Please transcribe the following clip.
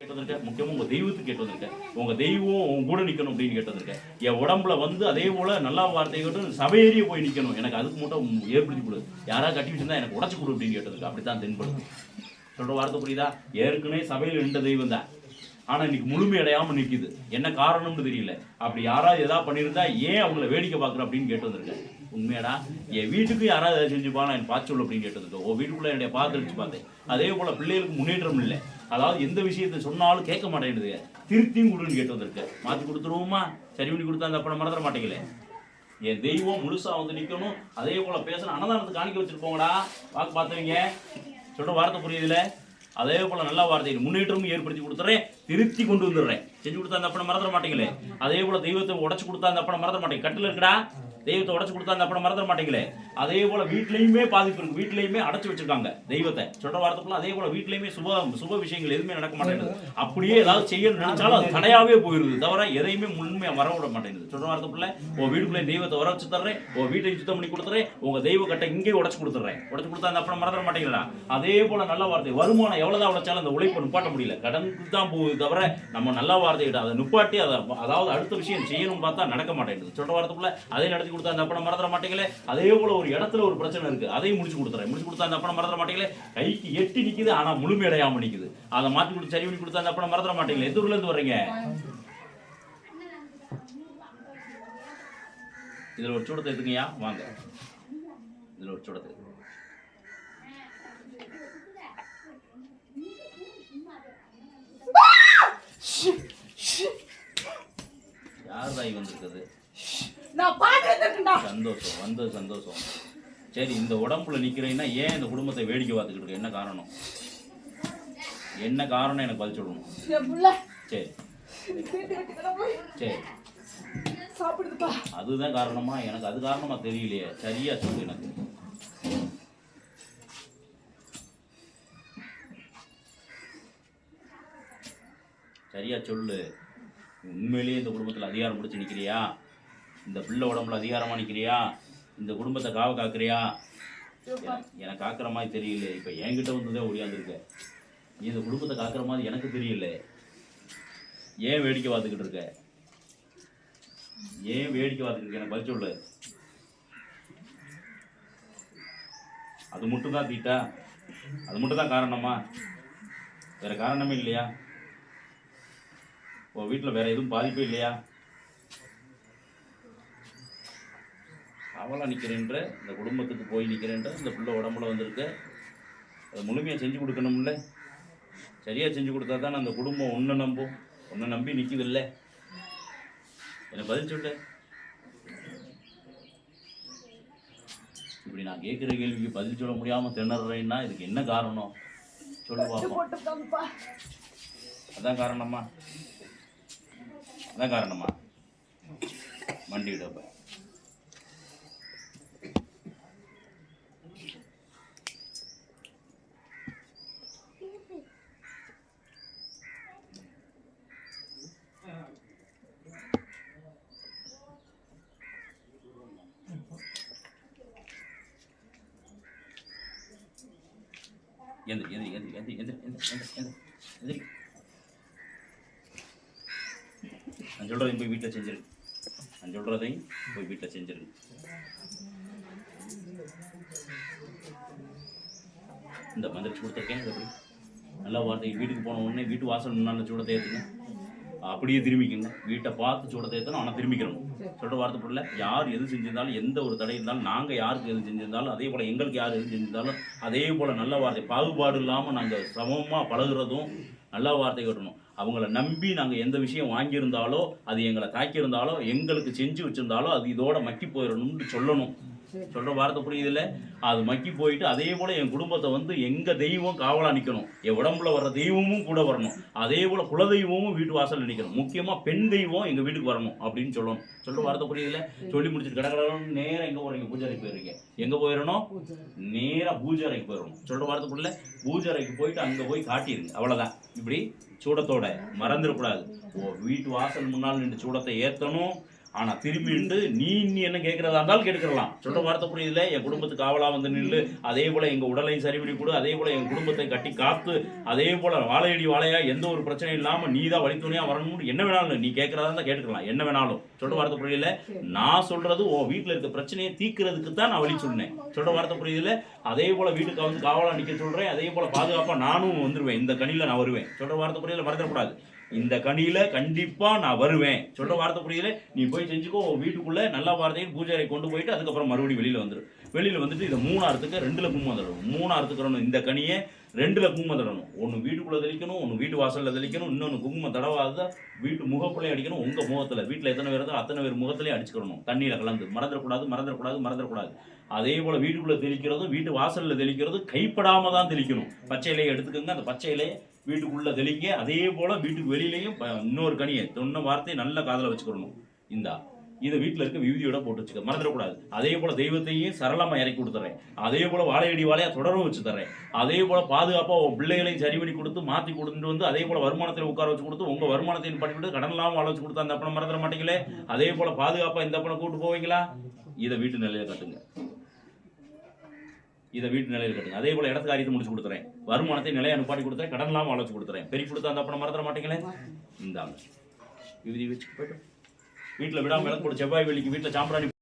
கேட்டு வந்திருக்கேன். முக்கியமா உங்க தெய்வத்துக்கு கேட்டு வந்திருக்கேன். உங்க தெய்வம் உங்க கூட நிக்கணும் அப்படின்னு கேட்டு வந்திருக்கேன். என் உடம்புல வந்து அதே போல நல்லா வார்த்தை கேட்டு சபையேறிய போய் நிக்கணும். எனக்கு அதுக்கு மட்டும் ஏற்படுத்தி கொடு. யாராவது கட்டி வச்சிருந்தா எனக்கு உடச்சு கொடு அப்படின்னு கேட்டு வந்திருக்கேன். அப்படித்தான் தென்படுது. சொல்ற வார்த்தை புரியுதா? ஏற்கனவே சபையில் நின்ற தெய்வம் தான். ஆனா இன்னைக்கு முழுமை அடையாம நிக்குது. என்ன காரணம்னு தெரியல. அப்படி யாராவது ஏதாவது பண்ணியிருந்தா ஏன் அவங்கள வேடிக்கை பார்க்குற அப்படின்னு கேட்டு வந்திருக்கேன். உண்மையாடா என் வீட்டுக்கு யாராவது ஏதாவது செஞ்சுப்பா நான் பார்த்து சொல்லு அப்படின்னு கேட்டதுக்கு உன் வீட்டுக்குள்ள என்னைய பார்த்துருச்சு பார்த்தேன். அதே போல பிள்ளைகளுக்கு முன்னேற்றம் இல்லை. அதாவது எந்த விஷயத்தை சொன்னாலும் கேட்க மாட்டேங்குது. திருத்தியும் கொடுன்னு கேட்டு வந்திருக்கேன். மாற்றி கொடுத்துருவோமா? சரி பண்ணி கொடுத்தா அந்த அப்பனை மறந்துட மாட்டேங்களே. என் தெய்வம் முழுசா வந்து நிற்கணும். அதே போல பேசணும். அன்னதானத்துக்கு காணிக்க வச்சிருப்போங்கடா. வாக்கு பார்த்தவங்க சொல்ற வார்த்தை புரியுதுல? அதே போல நல்ல வார்த்தை முன்னேற்றமும் ஏற்படுத்தி கொடுத்துறேன். திருத்தி கொண்டு வந்துடுறேன். செஞ்சு கொடுத்தா அந்த அப்பனை மறந்துட மாட்டேங்களே. அதே போல தெய்வத்தை உடச்சு கொடுத்தா அந்த அப்பனை மறந்துட மாட்டேங்க. கட்டில் இருக்கடா தெய்வத்தை உடச்சு கொடுத்தா அந்த அப்பனை மறந்துட மாட்டேங்களே. அதே போல வீட்லையுமே பாதிப்பு இருக்கு. வீட்லையுமே அடைச்சு வச்சிருக்காங்க தெய்வத்தை. சொல்ற வார்த்தைக்குள்ள அதே போல வீட்லையுமே சுப விஷயங்கள் எதுவுமே நடக்க மாட்டேங்குது. அப்படியே ஏதாவது செய்யணும்னு நினைச்சாலும் அது தடையாவே போயிருது. தவிர எதையுமே முழுமையா வர விட மாட்டேங்குது. சொல்ற வார்த்தைக்குள்ள உன் வீட்டுக்குள்ளே தெய்வத்தை வர வச்சு தர்றேன். உன் வீட்டை சுத்தம் பண்ணி கொடுத்துறேன். உங்க தெய்வ கட்டை இங்கே உடச்சு கொடுத்துறேன். உடச்சு கொடுத்தா அந்த அப்பனை மறந்துட மாட்டேங்கிறா. அதே போல நல்ல வார்த்தை வருமானம் எவ்வளவுதான் உழைச்சாலும் அந்த உழைப்பை நிப்பாட்ட முடியல. கடனுக்கு தான் போகுது. தவிர நம்ம நல்ல வார்த்தை அதை நிப்பாட்டி அதாவது அடுத்த விஷயம் செய்யணும் பார்த்தா நடக்க மாட்டேங்குது. சொல்ற வார்த்தைக்குள்ள அதை நடத்தி கொடுத்தா அந்த அப்பனை மறந்துட மாட்டேங்களே. அதே போல ஒரு இடத்துல ஒரு பிரச்சனை இருக்கு. அதையும் முடிச்சு கொடுத்துறேன். முடிச்சு கொடுத்தா அந்த அப்பனை மறந்துட மாட்டேங்களே. கைக்கு எட்டி நிக்குது ஆனா முழுமையடையாம நிக்குது. அதை மாத்தி கொடுத்து சரி பண்ணி கொடுத்தா அந்த அப்பனை மறந்துட மாட்டேங்களே. எந்த ஊர்ல இருந்து வர்றீங்க? இதுல ஒரு சூடத்தை எடுத்துங்கய்யா வாங்க. இதுல ஒரு சூடத்தை யார் தாய் வந்திருக்குது? சந்தோஷம் வந்தது சந்தோஷம். சரி இந்த உடம்புல நிக்கிறீங்கன்னா ஏன் இந்த குடும்பத்தை வேடிக்கை பார்த்துக்கிட்டு இருக்கு? என்ன காரணம்? என்ன காரணம் எனக்கு பதில் சொல்லணும். சரி சரி அதுதான் காரணமா? எனக்கு அது காரணமா தெரியலையே. சரியா சொல்லு. எனக்கு சரியா சொல்லு. உண்மையிலேயே இந்த குடும்பத்தில் அதிகாரம் பிடிச்சி நிற்கிறியா? இந்த பிள்ளை உடம்புல அதிகாரமா நிற்கிறியா? இந்த குடும்பத்தை காவ காக்குறியா? எனக்கு காக்குற மாதிரி தெரியல. இப்போ என்கிட்ட வந்துதான் ஒடியாந்துருக்க. நீ இந்த குடும்பத்தை காக்குற மாதிரி எனக்கு தெரியல. ஏன் வேடிக்கை பார்த்துக்கிட்டு இருக்க? ஏன் வேடிக்கை பார்த்துக்கிட்டு இருக்க? எனக்கு பதில் சொல்லு. அது மட்டும் தான் தீட்டா? அது மட்டும் தான் காரணமா? வேற காரணமே இல்லையா? உன் வீட்டில் வேற எதுவும் பாதிப்பே இல்லையா? அவளா நிற்கிறேன்ற இந்த குடும்பத்துக்கு போய் நிற்கிறேன்ற இந்த பிள்ளை உடம்புல வந்திருக்க. அதை முழுமையாக செஞ்சு கொடுக்கணும்ல. சரியாக செஞ்சு கொடுத்தா தானே அந்த குடும்பம் ஒன்றை நம்பும். ஒன்றை நம்பி நிற்குது இல்லை. எனக்கு பதில் சொல்லு. இப்படி நான் கேட்குற கேள்விக்கு பதில் சொல்ல முடியாமல் திணறேன்னா இதுக்கு என்ன காரணம் சொல்லு பார்ப்போம். அதான் காரணமா? அதான் காரணமா? மண்டிவிடப்ப நான் சொல்றதையும் போய் வீட்டில் செஞ்சிரு. நான் சொல்றதையும் போய் வீட்டில் செஞ்சிரு. இந்த மந்திரிச்சு கொடுத்துருக்கேன். எப்படி நல்லா வார்த்தை வீட்டுக்கு போன உடனே வீட்டு வாசல் முன்னாள் சூடத்தை ஏற்றுங்க. அப்படியே திரும்பிக்குங்க. வீட்டை பார்த்து சூடத்தை ஏற்றணும். ஆனால் திரும்பிக்கணும். சொல்கிற வார்த்தை பொருள் யார் எது செஞ்சிருந்தாலும் எந்த ஒரு தடை இருந்தாலும் நாங்கள் யாருக்கு எது செஞ்சிருந்தாலும் அதே போல் எங்களுக்கு யார் எது செஞ்சிருந்தாலும் அதே போல் நல்ல வார்த்தை பாகுபாடு இல்லாமல் நாங்கள் சமமாக பழகுறதும் நல்ல வார்த்தை கட்டணும். அவங்கள நம்பி நாங்கள் எந்த விஷயம் வாங்கியிருந்தாலோ அது எங்களை தாக்கியிருந்தாலோ எங்களுக்கு செஞ்சு வச்சுருந்தாலோ அது இதோட மக்கி போயிடணும்னு சொல்லணும். சொல்கிற வார்த்தை புரியுதில்ல? அது மக்கி போயிட்டு அதே போல் என் குடும்பத்தை வந்து எங்கள் தெய்வம் காவலாக நிற்கணும். என் உடம்புல வர்ற தெய்வமும் கூட வரணும். அதே போல் குலதெய்வமும் வீட்டு வாசலில் நிற்கணும். முக்கியமாக பெண் தெய்வம் எங்கள் வீட்டுக்கு வரணும் அப்படின்னு சொல்லணும். சொல்கிற வார்த்தை புரியுதில்ல? சொல்லி முடிச்சுட்டு கடற்கடன்னு நேராக எங்கே போகிறீங்க? பூஜை அறைக்கு போயிருக்கீங்க. எங்கே போயிடணும்? நேராக பூஜை அறைக்கு போயிடணும். சொல்கிற வார்த்தை புரியல? பூஜை அறைக்கு போயிட்டு அங்கே போய் காட்டிடுங்க. அவ்வளோதான். இப்படி சூடத்தோட மறந்துடக்கூடாது. வீட்டு வாசல் முன்னால் நின்று சூடத்தை ஏற்றணும். ஆனா திரும்பிட்டு நீ என்ன கேட்கறதா இருந்தாலும் கேட்கலாம். சொல்ற வார்த்தை புரியுதுல? என் குடும்பத்துக்கு காவலா வந்து நில்லு, அதே போல எங்க உடலையும் சரி பண்ணி கொடு, அதே போல என் குடும்பத்தை கட்டி காத்து, அதே போல வாழையடி வாழையா எந்த ஒரு பிரச்சனையும் இல்லாம நீ தான் வழித்துணையா வரணும்னு என்ன வேணாலும் நீ கேட்கறதா இருந்தா கேட்டுக்கலாம். என்ன வேணாலும். சொல்ற வார்த்தை புரியல? நான் சொல்றது உன் வீட்டுல இருக்க பிரச்சனையை தீர்க்கிறதுக்கு தான் நான் வழி சொன்னேன். சொல்ற வார்த்தை புரியுதுல? அதே போல வீட்டுக்கு வந்து காவலா நிக்க சொல்றேன். அதே போல பாதுகாப்பா நானும் வந்துருவேன். இந்த கனியில நான் வருவேன். சொல்ற வார்த்தை புரியல? மறந்துடக்கூடாது. இந்த கனியில கண்டிப்பா நான் வருவேன். சொல்ற வார்த்தை புரியல? நீ போய் செஞ்சுக்கோ. வீட்டுக்குள்ள நல்ல வார்த்தையை பூஜை அறை கொண்டு போயிட்டு அதுக்கப்புறம் மறுபடியும் வெளியில வந்துரு. வெளியில வந்துட்டு இதை 3 அறுத்துக்க 2ல குங்குமம் தடணும். 3 அறுத்துக்கிறணும். இந்த கனியை 2ல குங்குமம் தடணும். ஒன்று வீட்டுக்குள்ள தெளிக்கணும், ஒன்று வீட்டு வாசல்ல தெளிக்கணும், இன்னொன்று குங்குமம் தடவாத வீட்டு முகப்புலையும் அடிக்கணும். உங்க முகத்துல வீட்டுல எத்தனை பேர் இருக்கோ அத்தனை பேர் முகத்திலையும் அடிச்சுக்கணும். தண்ணியில கலந்து. மறந்துடக்கூடாது, மறந்துடக்கூடாது, மறந்துடக்கூடாது. அதே போல வீட்டுக்குள்ள தெளிக்கிறதும் வீட்டு வாசல்ல தெளிக்கிறதும் கைப்படாம தான் தெளிக்கணும். பச்சை இலையை எடுத்துக்கோங்க. அந்த பச்சை இலையை வீட்டுக்குள்ள தெளிங்க. அதே போல வீட்டுக்கு வெளியிலையும் இன்னொரு கனியை சொன்ன வார்த்தையை நல்ல காதல வச்சுக்கணும். இந்தா இதை வீட்டில் இருக்க விபூதியோட போட்டு வச்சுக்க. மறந்துடக்கூடாது. அதே போல தெய்வத்தையும் சரளமா இறக்கி கொடுத்துறேன். அதே போல வாழையடி வாழையா தொடரும் வச்சு தர்றேன். அதே போல பாதுகாப்பா உன் பிள்ளைகளையும் சரி பண்ணி கொடுத்து மாத்தி கொடுத்துட்டு வந்து அதே போல வருமானத்தில் உட்கார வச்சு கொடுத்து உங்க வருமானத்தையும் பண்ணிவிட்டு கடன் இல்லாமல் வாழ வச்சு கொடுத்து அந்த அப்பனை மறந்துட மாட்டீங்களே. அதே போல பாதுகாப்பா இந்த அப்பனை கூட்டு போவீங்களா? இதை வீட்டு நிலையில கட்டுங்க. இதை வீட்டு நிலையில் கட்டுங்க. அதே போல இடத்து காரியத்தை முடிச்சு கொடுத்துறேன். வருமானத்தை நிலையை அனுப்பாட்டி கொடுத்துறேன். கடன் இல்லாமல் வாழ வச்சு கொடுத்துறேன். பெரிய கொடுத்தா அந்த அப்பனை மறந்துட மாட்டீங்களே. இந்தாங்க விபூதி வச்சு போய்ட்டு வீட்டில் விடாம விளக்கு போட்டு செவ்வாய் வெள்ளிக்கு வீட்டில் சாம்பிராணி